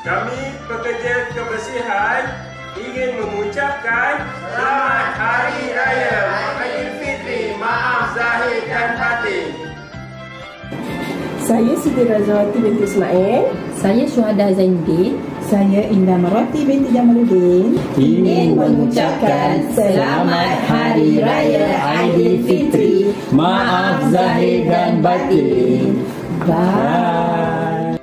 Kami pekerja kebersihan ingin mengucapkan Selamat Hari Raya Aidilfitri, maaf zahir dan batin. Saya Siti Razawati binti Ismail. Saya Syuhada Zainuddin. Saya Indah Marwati binti Jamaluddin. Ingin mengucapkan Selamat Hari Raya Aidilfitri, maaf zahir dan batin. Bye.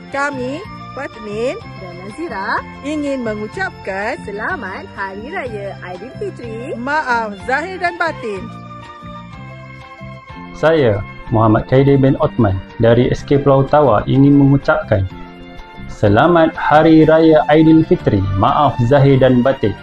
Kami, Fatmin dan Nazira ingin mengucapkan Selamat Hari Raya Aidilfitri, maaf zahir dan batin. Saya Muhammad Khairi bin Othman dari SK Pulau Tawa ingin mengucapkan Selamat Hari Raya Aidilfitri, maaf zahir dan batin.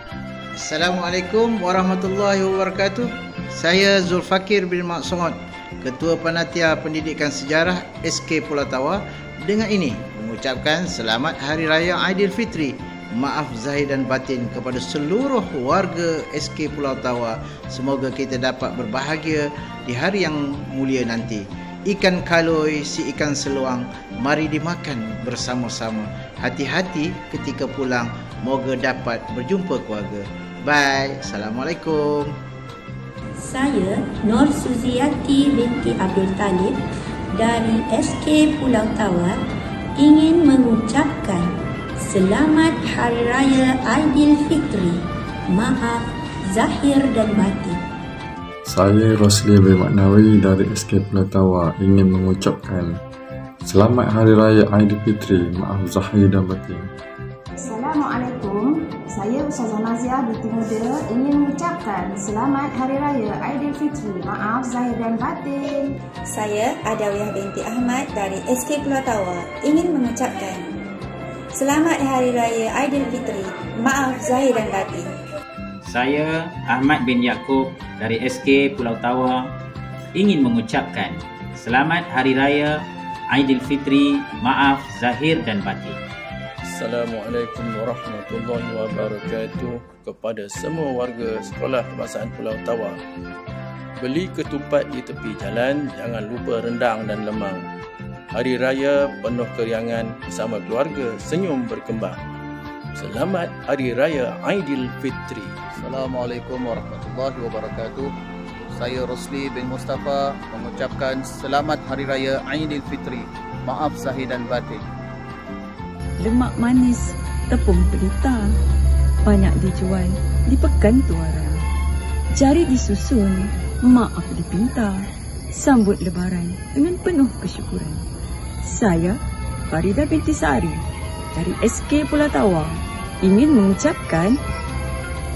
Assalamualaikum warahmatullahi wabarakatuh. Saya Zulfakir bin Maksud, Ketua Panitia Pendidikan Sejarah SK Pulau Tawa, dengan ini mengucapkan Selamat Hari Raya Aidilfitri, maaf zahir dan batin kepada seluruh warga SK Pulau Tawa. Semoga kita dapat berbahagia di hari yang mulia nanti. Ikan kaloi si ikan seluang, mari dimakan bersama-sama. Hati-hati ketika pulang, moga dapat berjumpa keluarga. Bye. Assalamualaikum. Saya Nur Suziati binti Abdul Talib dari SK Pulau Tawa ingin mengucapkan Selamat Hari Raya Aidilfitri, maaf zahir dan batin. Saya Rosli bin Maknawi dari SK Pulau Tawa ingin mengucapkan Selamat Hari Raya Aidilfitri, maaf zahir dan batin. Assalamualaikum. Saya Ustazah Nazia binti Muda ingin mengucapkan Selamat Hari Raya Aidilfitri, maaf zahir dan batin. Saya Adawiyah binti Ahmad dari SK Pulau Tawa ingin mengucapkan Selamat Hari Raya Aidilfitri, maaf zahir dan batin. Saya Ahmad bin Yaakob dari SK Pulau Tawa ingin mengucapkan Selamat Hari Raya Aidilfitri, maaf zahir dan batin. Assalamualaikum warahmatullahi wabarakatuh kepada semua warga Sekolah Kebangsaan Pulau Tawa. Beli ketupat di tepi jalan, jangan lupa rendang dan lemang. Hari Raya penuh keriangan bersama keluarga, senyum berkembang. Selamat Hari Raya Aidilfitri. Assalamualaikum warahmatullahi wabarakatuh. Saya Rosli bin Mustafa mengucapkan Selamat Hari Raya Aidilfitri, maaf zahir dan batin. Lemak manis, tepung pelita, banyak dijual di Pekan Tuara. Jari disusun, maaf dipinta, sambut lebaran dengan penuh kesyukuran. Saya, Farida binti Sari dari SK Pulau Tawa ingin mengucapkan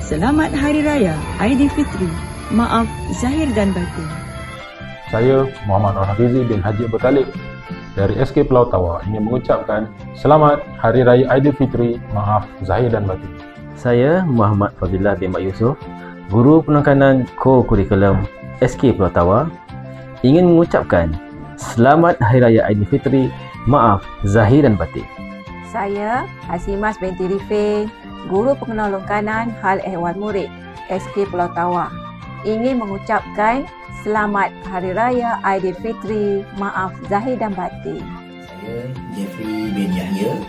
Selamat Hari Raya Aidilfitri, maaf zahir dan batin. Saya Muhammad Rafizi bin Haji Abu Talib dari SK Pulau Tawa ingin mengucapkan Selamat Hari Raya Aidilfitri, maaf zahir dan batin. Saya Muhammad Fadilah bin Mak Yusof, Guru Penekanan Co-Kurikulum SK Pulau Tawa ingin mengucapkan Selamat Hari Raya Aidilfitri, maaf zahir dan batin. Saya Hasimas binti Rifin, Guru Pengenalan Kanan Hal Ehwal Murid SK Pulau Tawa ingin mengucapkan Selamat Hari Raya Aidilfitri, maaf zahir dan batin. Saya Jeffrey bin Yahya,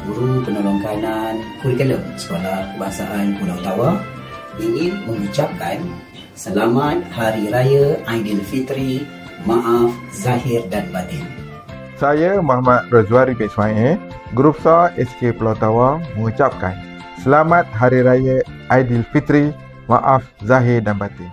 Guru Penolong Kanan Kurikulum Sekolah Kebangsaan Pulau Tawa ingin mengucapkan Selamat Hari Raya Aidilfitri, maaf zahir dan batin. Saya Muhammad Razwari bin Ismail, Guru Besar SK Pulau Tawa mengucapkan Selamat Hari Raya Aidilfitri, maaf zahir dan batin.